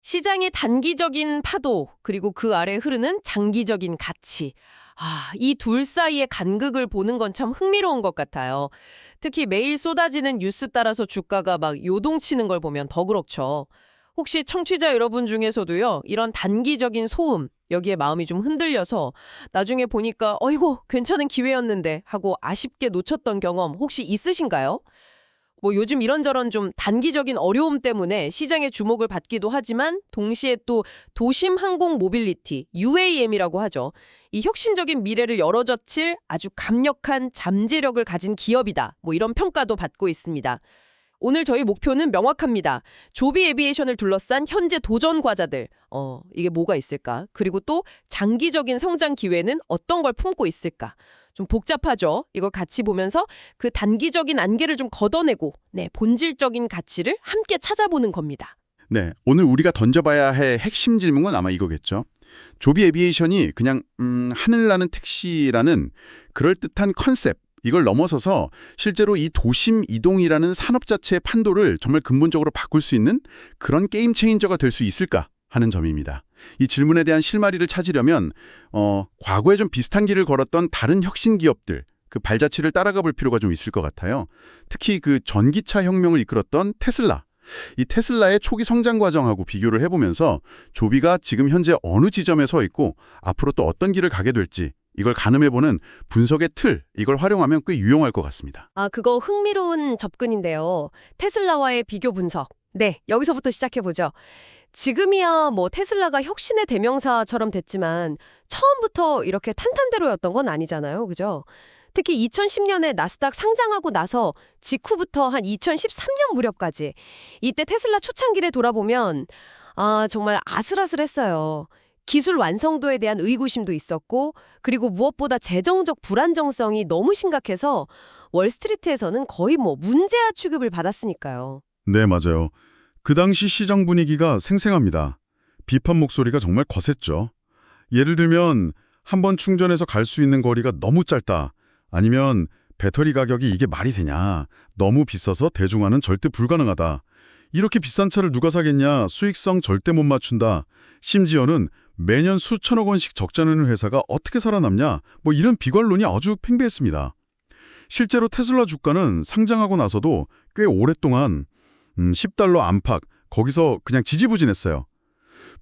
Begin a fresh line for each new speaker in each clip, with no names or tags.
시장의 단기적인 파도, 그리고 그 아래 흐르는 장기적인 가치. 이 둘 사이의 간극을 보는 건 참 흥미로운 것 같아요. 특히 매일 쏟아지는 뉴스 따라서 주가가 막 요동치는 걸 보면 더 그렇죠. 혹시 청취자 여러분 중에서도요, 이런 단기적인 소음, 여기에 마음이 좀 흔들려서 나중에 보니까 어이구, 괜찮은 기회였는데 하고 아쉽게 놓쳤던 경험 혹시 있으신가요? 뭐 요즘 이런저런 좀 단기적인 어려움 때문에 시장의 주목을 받기도 하지만 동시에 또 도심 항공 모빌리티, UAM이라고 하죠. 이 혁신적인 미래를 열어젖힐 아주 강력한 잠재력을 가진 기업이다. 뭐 이런 평가도 받고 있습니다. 오늘 저희 목표는 명확합니다. 조비 에비에이션을 둘러싼 현재 도전 과자들. 이게 뭐가 있을까? 그리고 또 장기적인 성장 기회는 어떤 걸 품고 있을까? 좀 복잡하죠? 이걸 같이 보면서 그 단기적인 안개를 좀 걷어내고 본질적인 가치를 함께 찾아보는 겁니다.
네, 오늘 우리가 던져봐야 할 핵심 질문은 아마 이거겠죠. 조비 에비에이션이 그냥 하늘 나는 택시라는 그럴듯한 컨셉, 이걸 넘어서서 실제로 이 도심 이동이라는 산업 자체의 판도를 정말 근본적으로 바꿀 수 있는 그런 게임 체인저가 될 수 있을까 하는 점입니다. 이 질문에 대한 실마리를 찾으려면 과거에 좀 비슷한 길을 걸었던 다른 혁신 기업들, 그 발자취를 따라가 볼 필요가 좀 있을 것 같아요. 특히 그 전기차 혁명을 이끌었던 테슬라. 이 테슬라의 초기 성장 과정하고 비교를 해보면서 조비가 지금 현재 어느 지점에 서 있고 앞으로 또 어떤 길을 가게 될지 이걸 가늠해보는 분석의 틀, 이걸 활용하면 꽤 유용할 것 같습니다.
그거 흥미로운 접근인데요. 테슬라와의 비교 분석. 네, 여기서부터 시작해보죠. 지금이야 뭐 테슬라가 혁신의 대명사처럼 됐지만 처음부터 이렇게 탄탄대로였던 건 아니잖아요. 그죠? 특히 2010년에 나스닥 상장하고 나서 직후부터 한 2013년 무렵까지 이때 테슬라 초창기를 돌아보면 정말 아슬아슬했어요. 기술 완성도에 대한 의구심도 있었고 그리고 무엇보다 재정적 불안정성이 너무 심각해서 월스트리트에서는 거의 뭐 문제아 취급을 받았으니까요.
네, 맞아요. 그 당시 시장 분위기가 생생합니다. 비판 목소리가 정말 거셌죠. 예를 들면 한 번 충전해서 갈 수 있는 거리가 너무 짧다. 아니면 배터리 가격이 이게 말이 되냐. 너무 비싸서 대중화는 절대 불가능하다. 이렇게 비싼 차를 누가 사겠냐. 수익성 절대 못 맞춘다. 심지어는 매년 수천억 원씩 적자 내는 회사가 어떻게 살아남냐. 뭐 이런 비관론이 아주 팽배했습니다. 실제로 테슬라 주가는 상장하고 나서도 꽤 오랫동안 $10 안팎, 거기서 그냥 지지부진했어요.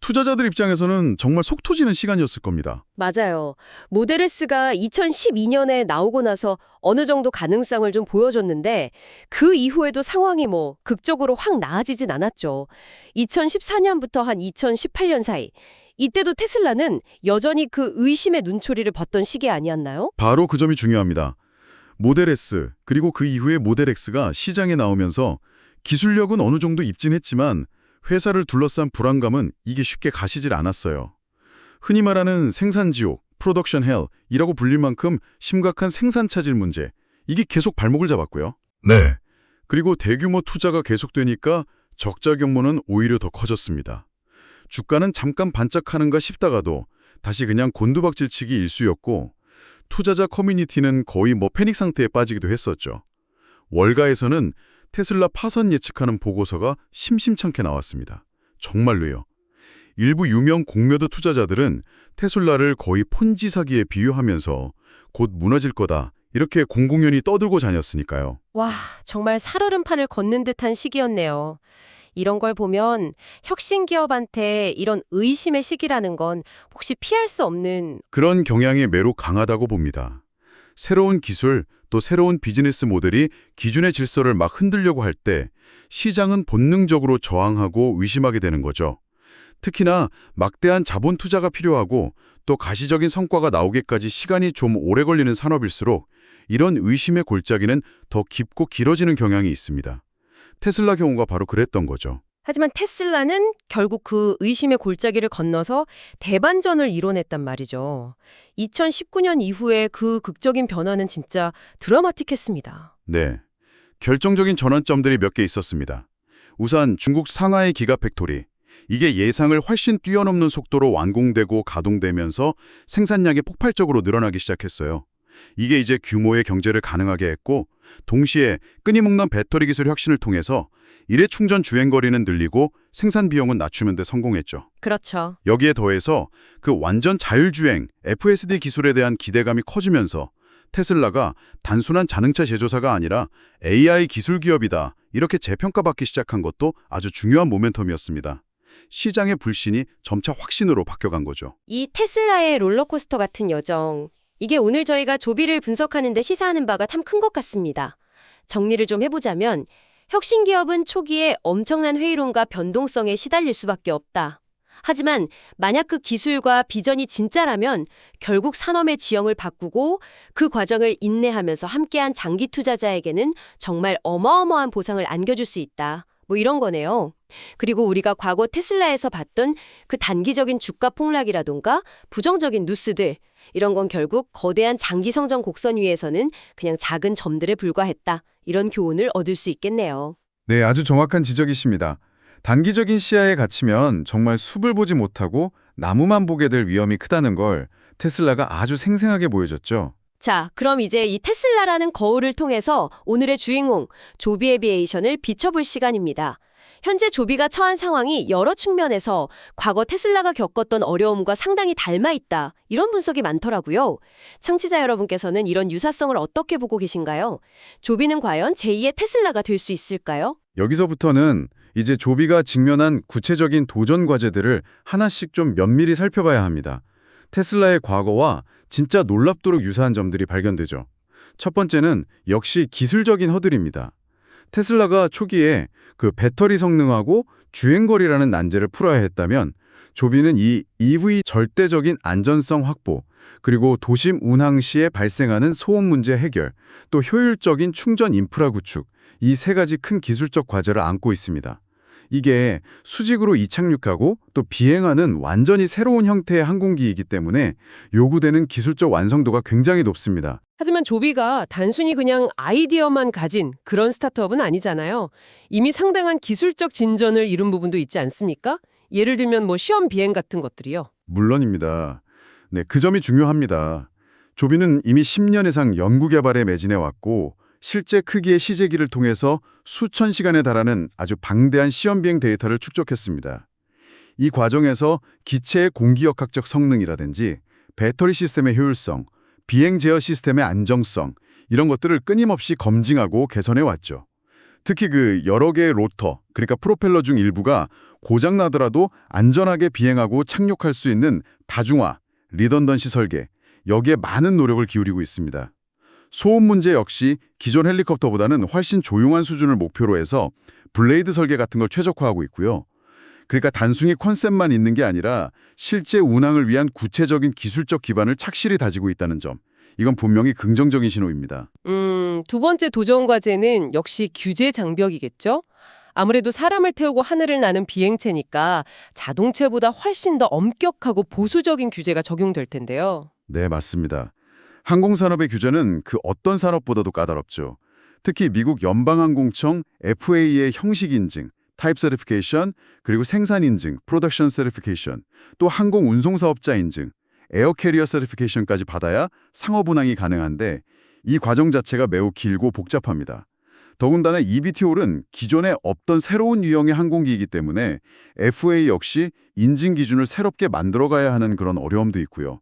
투자자들 입장에서는 정말 속 터지는 시간이었을 겁니다.
맞아요. 모델 S가 2012년에 나오고 나서 어느 정도 가능성을 좀 보여줬는데 그 이후에도 상황이 뭐 극적으로 확 나아지진 않았죠. 2014년부터 한 2018년 사이 이때도 테슬라는 여전히 그 의심의 눈초리를 벗던 시기 아니었나요?
바로 그 점이 중요합니다. 모델 S, 그리고 그 이후에 모델 X가 시장에 나오면서 기술력은 어느 정도 입증했지만 회사를 둘러싼 불안감은 이게 쉽게 가시질 않았어요. 흔히 말하는 생산지옥, 프로덕션 헬이라고 불릴 만큼 심각한 생산 차질 문제, 이게 계속 발목을 잡았고요.
네.
그리고 대규모 투자가 계속되니까 적자 경모는 오히려 더 커졌습니다. 주가는 잠깐 반짝하는가 싶다가도 다시 그냥 곤두박질치기 일쑤였고 투자자 커뮤니티는 거의 뭐 패닉 상태에 빠지기도 했었죠. 월가에서는 테슬라 파산 예측하는 보고서가 심심찮게 나왔습니다. 정말로요. 일부 유명 공매도 투자자들은 테슬라를 거의 폰지 사기에 비유하면서 곧 무너질 거다 이렇게 공공연히 떠들고 다녔으니까요.
와, 정말 살얼음판을 걷는 듯한 시기였네요. 이런 걸 보면 혁신 기업한테 이런 의심의 시기라는 건 혹시 피할 수 없는
그런 경향이 매우 강하다고 봅니다. 새로운 기술, 또 새로운 비즈니스 모델이 기존의 질서를 막 흔들려고 할 때 시장은 본능적으로 저항하고 의심하게 되는 거죠. 특히나 막대한 자본 투자가 필요하고 또 가시적인 성과가 나오기까지 시간이 좀 오래 걸리는 산업일수록 이런 의심의 골짜기는 더 깊고 길어지는 경향이 있습니다. 테슬라 경우가 바로 그랬던 거죠.
하지만 테슬라는 결국 그 의심의 골짜기를 건너서 대반전을 이뤄냈단 말이죠. 2019년 이후에 그 극적인 변화는 진짜 드라마틱했습니다.
네, 결정적인 전환점들이 몇 개 있었습니다. 우선 중국 상하이 기가팩토리. 이게 예상을 훨씬 뛰어넘는 속도로 완공되고 가동되면서 생산량이 폭발적으로 늘어나기 시작했어요.
이게 이제 규모의 경제를 가능하게 했고 동시에 끊임없는 배터리 기술 혁신을 통해서 일회 충전 주행거리는 늘리고 생산 비용은 낮추는 데 성공했죠.
그렇죠.
여기에 더해서 그 완전 자율주행 FSD 기술에 대한 기대감이 커지면서 테슬라가 단순한 자동차 제조사가 아니라 AI 기술 기업이다 이렇게 재평가받기 시작한 것도 아주 중요한 모멘텀이었습니다. 시장의 불신이 점차 확신으로 바뀌어간 거죠.
이 테슬라의 롤러코스터 같은 여정, 이게 오늘 저희가 조비를 분석하는 데 시사하는 바가 참 큰 것 같습니다. 정리를 좀 해보자면 혁신 기업은 초기에 엄청난 회의론과 변동성에 시달릴 수밖에 없다. 하지만 만약 그 기술과 비전이 진짜라면 결국 산업의 지형을 바꾸고 그 과정을 인내하면서 함께한 장기 투자자에게는 정말 어마어마한 보상을 안겨줄 수 있다. 뭐 이런 거네요. 그리고 우리가 과거 테슬라에서 봤던 그 단기적인 주가 폭락이라던가 부정적인 뉴스들, 이런 건 결국 거대한 장기 성장 곡선 위에서는 그냥 작은 점들에 불과했다. 이런 교훈을 얻을 수 있겠네요.
네, 아주 정확한 지적이십니다. 단기적인 시야에 갇히면 정말 숲을 보지 못하고 나무만 보게 될 위험이 크다는 걸 테슬라가 아주 생생하게 보여줬죠.
자, 그럼 이제 이 테슬라라는 거울을 통해서 오늘의 주인공 조비 에비에이션을 비춰볼 시간입니다. 현재 조비가 처한 상황이 여러 측면에서 과거 테슬라가 겪었던 어려움과 상당히 닮아 있다. 이런 분석이 많더라고요. 청취자 여러분께서는 이런 유사성을 어떻게 보고 계신가요? 조비는 과연 제2의 테슬라가 될 수 있을까요?
여기서부터는 이제 조비가 직면한 구체적인 도전 과제들을 하나씩 좀 면밀히 살펴봐야 합니다. 테슬라의 과거와 진짜 놀랍도록 유사한 점들이 발견되죠. 첫 번째는 역시 기술적인 허들입니다. 테슬라가 초기에 그 배터리 성능하고 주행거리라는 난제를 풀어야 했다면 조비는 이 EV 절대적인 안전성 확보, 그리고 도심 운항 시에 발생하는 소음 문제 해결, 또 효율적인 충전 인프라 구축, 이 세 가지 큰 기술적 과제를 안고 있습니다. 이게 수직으로 이착륙하고 또 비행하는 완전히 새로운 형태의 항공기이기 때문에 요구되는 기술적 완성도가 굉장히 높습니다.
하지만 조비가 단순히 그냥 아이디어만 가진 그런 스타트업은 아니잖아요. 이미 상당한 기술적 진전을 이룬 부분도 있지 않습니까? 예를 들면 뭐 시험 비행 같은 것들이요.
물론입니다. 네, 그 점이 중요합니다. 조비는 이미 10년 이상 연구개발에 매진해 왔고 실제 크기의 시제기를 통해서 수천 시간에 달하는 아주 방대한 시험비행 데이터를 축적했습니다. 이 과정에서 기체의 공기역학적 성능이라든지 배터리 시스템의 효율성, 비행 제어 시스템의 안정성, 이런 것들을 끊임없이 검증하고 개선해 왔죠. 특히 그 여러 개의 로터, 그러니까 프로펠러 중 일부가 고장나더라도 안전하게 비행하고 착륙할 수 있는 다중화, 리던던시 설계, 여기에 많은 노력을 기울이고 있습니다. 소음 문제 역시 기존 헬리콥터보다는 훨씬 조용한 수준을 목표로 해서 블레이드 설계 같은 걸 최적화하고 있고요. 그러니까 단순히 컨셉만 있는 게 아니라 실제 운항을 위한 구체적인 기술적 기반을 착실히 다지고 있다는 점. 이건 분명히 긍정적인 신호입니다.
두 번째 도전 과제는 역시 규제 장벽이겠죠? 아무래도 사람을 태우고 하늘을 나는 비행체니까 자동차보다 훨씬 더 엄격하고 보수적인 규제가 적용될 텐데요.
네, 맞습니다. 항공산업의 규제는 그 어떤 산업보다도 까다롭죠. 특히 미국 연방항공청 FAA의 형식 인증, 타입 서티피케이션, 그리고 생산 인증, 프로덕션 서티피케이션, 또 항공 운송사업자 인증, 에어 캐리어 서티피케이션까지 받아야 상업 운항이 가능한데 이 과정 자체가 매우 길고 복잡합니다. 더군다나 eVTOL은 기존에 없던 새로운 유형의 항공기이기 때문에 FAA 역시 인증 기준을 새롭게 만들어가야 하는 그런 어려움도 있고요.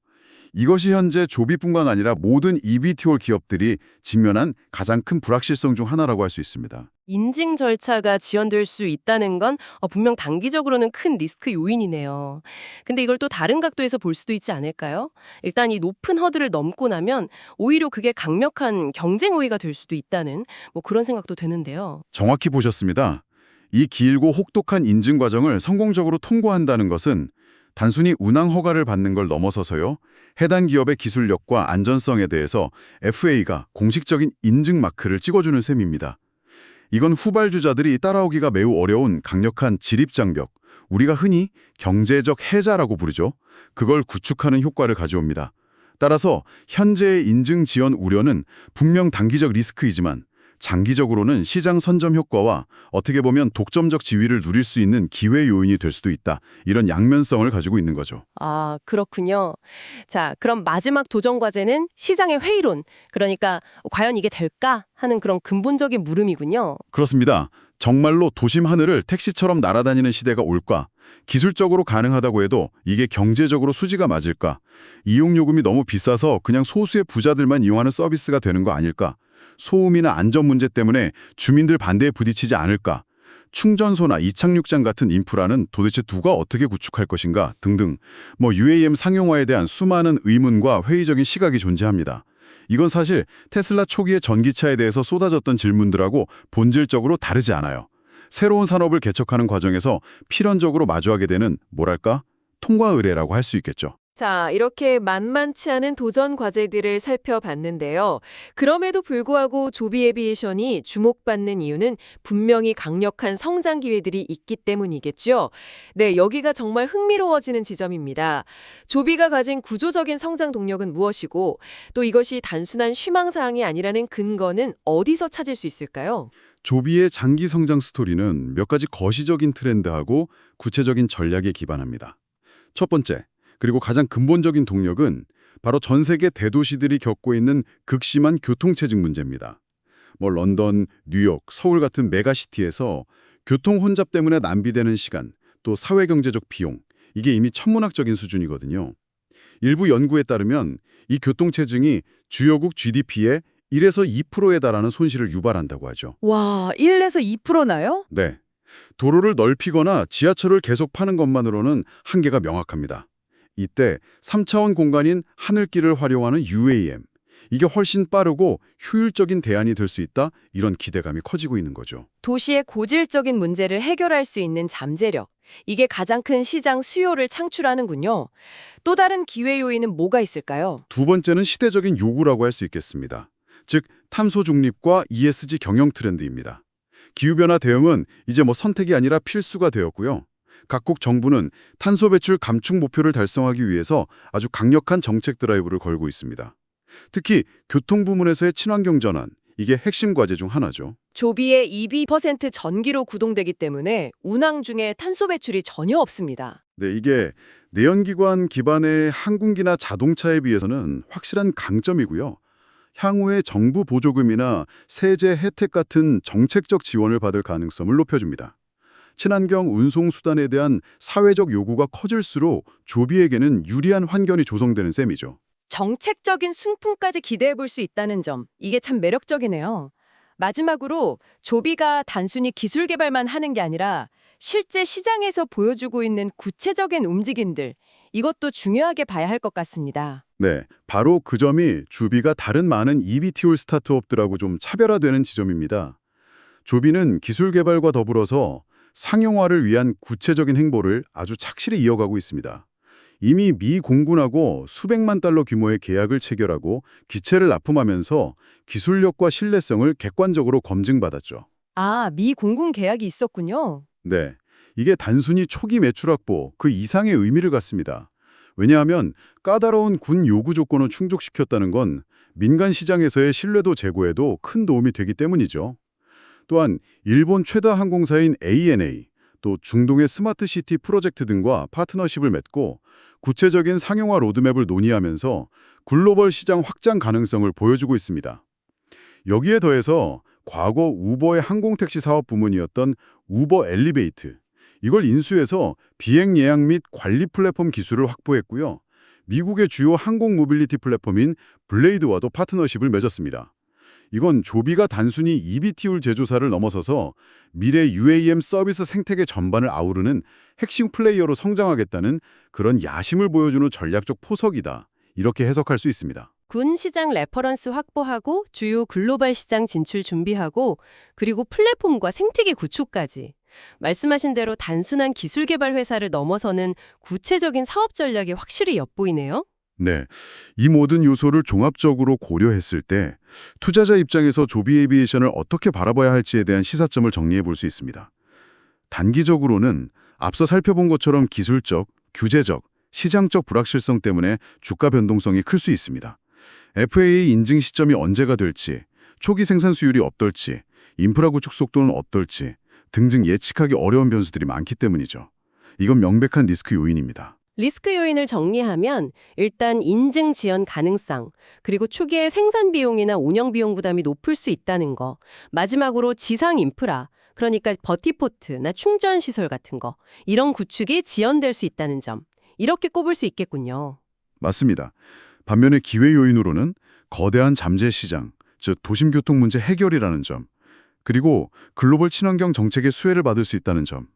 이것이 현재 조비뿐만 아니라 모든 eVTOL 기업들이 직면한 가장 큰 불확실성 중 하나라고 할 수 있습니다.
인증 절차가 지연될 수 있다는 건 분명 단기적으로는 큰 리스크 요인이네요. 근데 이걸 또 다른 각도에서 볼 수도 있지 않을까요? 일단 이 높은 허들을 넘고 나면 오히려 그게 강력한 경쟁 우위가 될 수도 있다는 뭐 그런 생각도 드는데요.
정확히 보셨습니다. 이 길고 혹독한 인증 과정을 성공적으로 통과한다는 것은 단순히 운항 허가를 받는 걸 넘어서서요. 해당 기업의 기술력과 안전성에 대해서 FAA가 공식적인 인증 마크를 찍어주는 셈입니다. 이건 후발주자들이 따라오기가 매우 어려운 강력한 진입장벽, 우리가 흔히 경제적 해자라고 부르죠. 그걸 구축하는 효과를 가져옵니다. 따라서 현재의 인증 지연 우려는 분명 단기적 리스크이지만 장기적으로는 시장 선점 효과와 어떻게 보면 독점적 지위를 누릴 수 있는 기회 요인이 될 수도 있다. 이런 양면성을 가지고 있는 거죠.
아, 그렇군요. 자, 그럼 마지막 도전 과제는 시장의 회의론. 그러니까 과연 이게 될까 하는 그런 근본적인 물음이군요.
그렇습니다. 정말로 도심 하늘을 택시처럼 날아다니는 시대가 올까? 기술적으로 가능하다고 해도 이게 경제적으로 수지가 맞을까? 이용 요금이 너무 비싸서 그냥 소수의 부자들만 이용하는 서비스가 되는 거 아닐까? 소음이나 안전 문제 때문에 주민들 반대에 부딪히지 않을까? 충전소나 이착륙장 같은 인프라는 도대체 누가 어떻게 구축할 것인가? 등등. UAM 상용화에 대한 수많은 의문과 회의적인 시각이 존재합니다. 이건 사실 테슬라 초기의 전기차에 대해서 쏟아졌던 질문들하고 본질적으로 다르지 않아요. 새로운 산업을 개척하는 과정에서 필연적으로 마주하게 되는 뭐랄까? 통과 의례라고 할 수 있겠죠.
자, 이렇게 만만치 않은 도전 과제들을 살펴봤는데요. 그럼에도 불구하고 조비 에비에이션이 주목받는 이유는 분명히 강력한 성장 기회들이 있기 때문이겠죠. 네, 여기가 정말 흥미로워지는 지점입니다. 조비가 가진 구조적인 성장 동력은 무엇이고 또 이것이 단순한 희망사항이 아니라는 근거는 어디서 찾을 수 있을까요?
조비의 장기 성장 스토리는 몇 가지 거시적인 트렌드하고 구체적인 전략에 기반합니다. 첫 번째, 그리고 가장 근본적인 동력은 바로 전 세계 대도시들이 겪고 있는 극심한 교통체증 문제입니다. 런던, 뉴욕, 서울 같은 메가시티에서 교통 혼잡 때문에 낭비되는 시간, 또 사회경제적 비용, 이게 이미 천문학적인 수준이거든요. 일부 연구에 따르면 이 교통체증이 주요국 GDP의 1에서 2%에 달하는 손실을 유발한다고 하죠.
와, 1에서 2%나요?
네. 도로를 넓히거나 지하철을 계속 파는 것만으로는 한계가 명확합니다. 이때 3차원 공간인 하늘길을 활용하는 UAM, 이게 훨씬 빠르고 효율적인 대안이 될 수 있다, 이런 기대감이 커지고 있는 거죠.
도시의 고질적인 문제를 해결할 수 있는 잠재력. 이게 가장 큰 시장 수요를 창출하는군요. 또 다른 기회 요인은 뭐가 있을까요?
두 번째는 시대적인 요구라고 할 수 있겠습니다. 즉, 탄소 중립과 ESG 경영 트렌드입니다. 기후변화 대응은 이제 선택이 아니라 필수가 되었고요. 각국 정부는 탄소 배출 감축 목표를 달성하기 위해서 아주 강력한 정책 드라이브를 걸고 있습니다. 특히 교통 부문에서의 친환경 전환, 이게 핵심 과제 중 하나죠.
조비의 2% 전기로 구동되기 때문에 운항 중에 탄소 배출이 전혀 없습니다.
네, 이게 내연기관 기반의 항공기나 자동차에 비해서는 확실한 강점이고요. 향후에 정부 보조금이나 세제 혜택 같은 정책적 지원을 받을 가능성을 높여줍니다. 친환경 운송수단에 대한 사회적 요구가 커질수록 조비에게는 유리한 환경이 조성되는 셈이죠.
정책적인 승풍까지 기대해 볼 수 있다는 점, 이게 참 매력적이네요. 마지막으로 조비가 단순히 기술 개발만 하는 게 아니라 실제 시장에서 보여주고 있는 구체적인 움직임들, 이것도 중요하게 봐야 할 것 같습니다.
네, 바로 그 점이 조비가 다른 많은 EVTOL 스타트업들하고 좀 차별화되는 지점입니다. 조비는 기술 개발과 더불어서 상용화를 위한 구체적인 행보를 아주 착실히 이어가고 있습니다. 이미 미 공군하고 수백만 달러 규모의 계약을 체결하고 기체를 납품하면서 기술력과 신뢰성을 객관적으로 검증받았죠.
아, 미 공군 계약이 있었군요.
네, 이게 단순히 초기 매출 확보, 그 이상의 의미를 갖습니다. 왜냐하면 까다로운 군 요구 조건을 충족시켰다는 건 민간 시장에서의 신뢰도 제고에도 큰 도움이 되기 때문이죠. 또한 일본 최다 항공사인 ANA, 또 중동의 스마트시티 프로젝트 등과 파트너십을 맺고 구체적인 상용화 로드맵을 논의하면서 글로벌 시장 확장 가능성을 보여주고 있습니다. 여기에 더해서 과거 우버의 항공택시 사업 부문이었던 우버 엘리베이트, 이걸 인수해서 비행 예약 및 관리 플랫폼 기술을 확보했고요. 미국의 주요 항공 모빌리티 플랫폼인 블레이드와도 파트너십을 맺었습니다. 이건 조비가 단순히 EVTOL 제조사를 넘어서서 미래 UAM 서비스 생태계 전반을 아우르는 핵심 플레이어로 성장하겠다는 그런 야심을 보여주는 전략적 포석이다. 이렇게 해석할 수 있습니다.
군 시장 레퍼런스 확보하고 주요 글로벌 시장 진출 준비하고 그리고 플랫폼과 생태계 구축까지. 말씀하신 대로 단순한 기술 개발 회사를 넘어서는 구체적인 사업 전략이 확실히 엿보이네요.
네, 이 모든 요소를 종합적으로 고려했을 때 투자자 입장에서 조비 에비에이션을 어떻게 바라봐야 할지에 대한 시사점을 정리해 볼 수 있습니다. 단기적으로는 앞서 살펴본 것처럼 기술적, 규제적, 시장적 불확실성 때문에 주가 변동성이 클 수 있습니다. FAA 인증 시점이 언제가 될지, 초기 생산 수율이 어떨지, 인프라 구축 속도는 어떨지 등등 예측하기 어려운 변수들이 많기 때문이죠. 이건 명백한 리스크 요인입니다.
리스크 요인을 정리하면 일단 인증 지연 가능성, 그리고 초기에 생산 비용이나 운영 비용 부담이 높을 수 있다는 거, 마지막으로 지상 인프라, 그러니까 버티포트나 충전 시설 같은 거, 이런 구축이 지연될 수 있다는 점, 이렇게 꼽을 수 있겠군요.
맞습니다. 반면에 기회 요인으로는 거대한 잠재 시장, 즉 도심 교통 문제 해결이라는 점, 그리고 글로벌 친환경 정책의 수혜를 받을 수 있다는 점,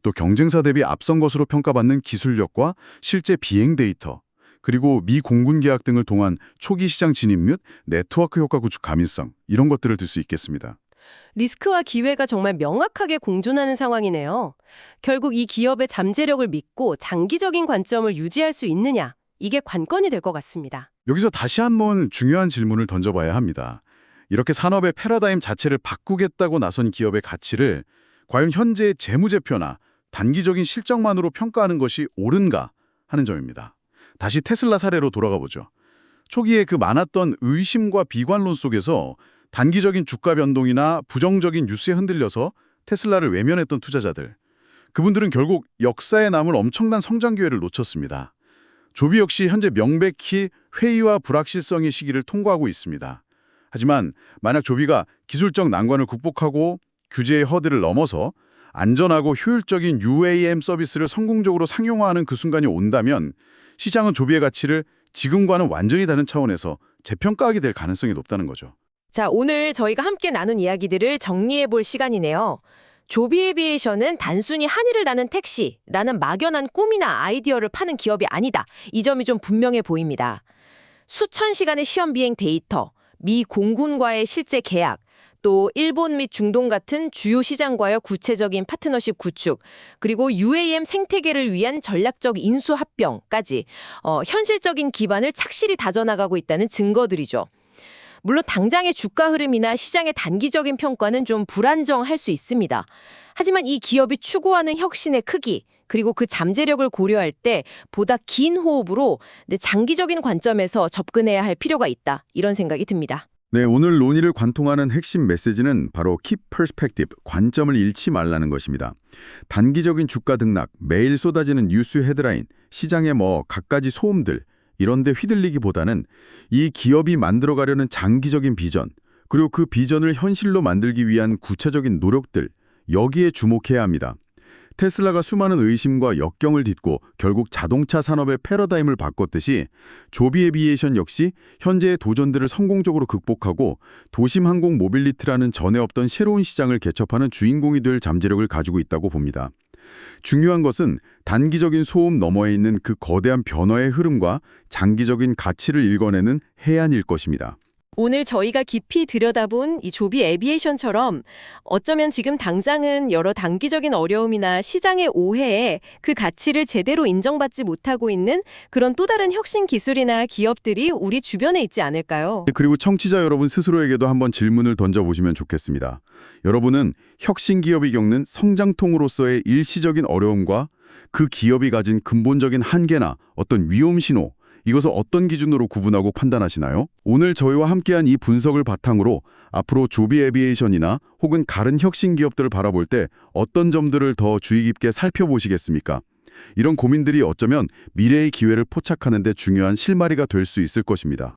또 경쟁사 대비 앞선 것으로 평가받는 기술력과 실제 비행 데이터, 그리고 미 공군 계약 등을 통한 초기 시장 진입 및 네트워크 효과 구축 가민성, 이런 것들을 들 수 있겠습니다.
리스크와 기회가 정말 명확하게 공존하는 상황이네요. 결국 이 기업의 잠재력을 믿고 장기적인 관점을 유지할 수 있느냐, 이게 관건이 될 것 같습니다.
여기서 다시 한번 중요한 질문을 던져봐야 합니다. 이렇게 산업의 패러다임 자체를 바꾸겠다고 나선 기업의 가치를 과연 현재의 재무제표나 단기적인 실적만으로 평가하는 것이 옳은가 하는 점입니다. 다시 테슬라 사례로 돌아가 보죠. 초기에 그 많았던 의심과 비관론 속에서 단기적인 주가 변동이나 부정적인 뉴스에 흔들려서 테슬라를 외면했던 투자자들. 그분들은 결국 역사에 남을 엄청난 성장 기회를 놓쳤습니다. 조비 역시 현재 명백히 회의와 불확실성의 시기를 통과하고 있습니다. 하지만 만약 조비가 기술적 난관을 극복하고 규제의 허들을 넘어서 안전하고 효율적인 UAM 서비스를 성공적으로 상용화하는 그 순간이 온다면 시장은 조비의 가치를 지금과는 완전히 다른 차원에서 재평가하게 될 가능성이 높다는 거죠.
자, 오늘 저희가 함께 나눈 이야기들을 정리해 볼 시간이네요. 조비 에비에이션은 단순히 하늘을 나는 택시, 나는 막연한 꿈이나 아이디어를 파는 기업이 아니다. 이 점이 좀 분명해 보입니다. 수천 시간의 시험 비행 데이터, 미 공군과의 실제 계약, 또 일본 및 중동 같은 주요 시장과의 구체적인 파트너십 구축, 그리고 UAM 생태계를 위한 전략적 인수 합병까지 현실적인 기반을 착실히 다져나가고 있다는 증거들이죠. 물론 당장의 주가 흐름이나 시장의 단기적인 평가는 좀 불안정할 수 있습니다. 하지만 이 기업이 추구하는 혁신의 크기, 그리고 그 잠재력을 고려할 때 보다 긴 호흡으로 장기적인 관점에서 접근해야 할 필요가 있다. 이런 생각이 듭니다.
네, 오늘 논의를 관통하는 핵심 메시지는 바로 Keep Perspective, 관점을 잃지 말라는 것입니다. 단기적인 주가 등락, 매일 쏟아지는 뉴스 헤드라인, 시장의 갖가지 소음들, 이런 데 휘둘리기보다는 이 기업이 만들어가려는 장기적인 비전, 그리고 그 비전을 현실로 만들기 위한 구체적인 노력들, 여기에 주목해야 합니다. 테슬라가 수많은 의심과 역경을 딛고 결국 자동차 산업의 패러다임을 바꿨듯이 조비 에비에이션 역시 현재의 도전들을 성공적으로 극복하고 도심 항공 모빌리티라는 전에 없던 새로운 시장을 개척하는 주인공이 될 잠재력을 가지고 있다고 봅니다. 중요한 것은 단기적인 소음 너머에 있는 그 거대한 변화의 흐름과 장기적인 가치를 읽어내는 해안일 것입니다.
오늘 저희가 깊이 들여다본 이 조비 에비에이션처럼 어쩌면 지금 당장은 여러 단기적인 어려움이나 시장의 오해에 그 가치를 제대로 인정받지 못하고 있는 그런 또 다른 혁신 기술이나 기업들이 우리 주변에 있지 않을까요?
그리고 청취자 여러분 스스로에게도 한번 질문을 던져보시면 좋겠습니다. 여러분은 혁신 기업이 겪는 성장통으로서의 일시적인 어려움과 그 기업이 가진 근본적인 한계나 어떤 위험 신호, 이것을 어떤 기준으로 구분하고 판단하시나요? 오늘 저희와 함께한 이 분석을 바탕으로 앞으로 조비 에비에이션이나 혹은 다른 혁신 기업들을 바라볼 때 어떤 점들을 더 주의 깊게 살펴보시겠습니까? 이런 고민들이 어쩌면 미래의 기회를 포착하는 데 중요한 실마리가 될 수 있을 것입니다.